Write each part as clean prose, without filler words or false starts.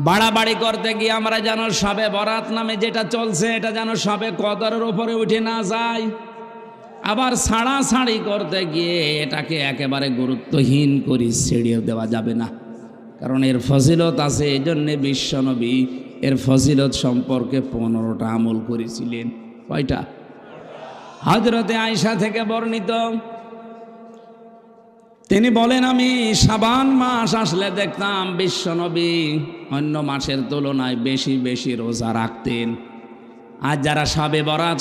বাড়াবাড়ি করতে গিয়ে আমরা যেন সবে বরাত নামে যেটা চলছে এটা যেন সবে কদরের উপরে উঠে না যায়। আবার ছাড়াছাড়ি করতে গিয়ে এটাকে একেবারে গুরুত্বহীন করে ছেড়িয়ে দেওয়া যাবে না, কারণ এর ফজিলত আছে। এই জন্যে বিশ্বনবী এর ফজিলত সম্পর্কে 15টা আমল করেছিলেন। কয়টা? হযরতে আয়েশা থেকে বর্ণিত, তিনি বলেন, আমি শাবান মাস আসলে দেখতাম বিশ্বনবী অন্য মাসের তুলনায় বেশি বেশি রোজা রাখতেন। আর যারা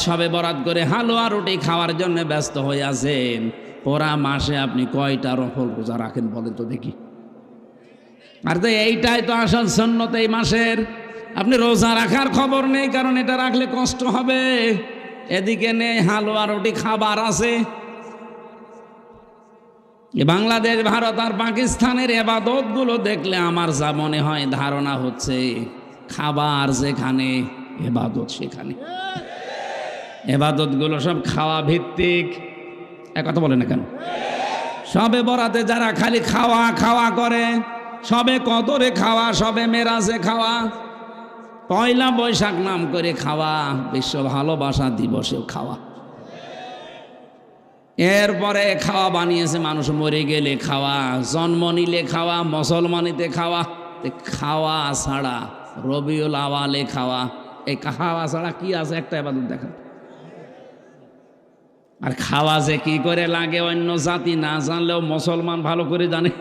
সবে বরাত করে হালুয়া রুটি খাওয়ার জন্য ব্যস্ত হয়ে আছেন, পুরা মাসে আপনি কয়টা রোজা রাখেন বলেন তো দেখি। আর তো এইটাই তো আসল সুন্নত এই মাসের। আপনি রোজা রাখার খবর নেই, কারণ এটা রাখলে কষ্ট হবে। এদিকে নেই হালুয়া রুটি খাবার আছে। বাংলাদেশ, ভারত আর পাকিস্তানের এবাদতগুলো দেখলে আমার যা মনে হয়, ধারণা হচ্ছে খাবার যেখানে এবাদত সেখানে। এবাদতগুলো সব খাওয়া ভিত্তিক। এক কথা বলে না কেন? সবে বরাতে যারা খালি খাওয়া খাওয়া করে, সবে কদরে খাওয়া, সবে মেরাজে খাওয়া, পয়লা বৈশাখ নাম করে খাওয়া, বিশ্ব ভালোবাসা দিবসেও খাওয়া, এরপরে খাওয়া বানিয়েছে মানুষ মরে গেলে খাওয়া, জন্ম নিলে খাওয়া, মুসলমানিতে খাওয়া। খাওয়া ছাড়া রবিউল আওয়ালে খাওয়া, এই খাওয়া ছাড়া কি আছে? একটা ইবাদত দেখেন। আর খাওয়া যে কি করে লাগে অন্য জাতি না জানলেও মুসলমান ভালো করে জানে।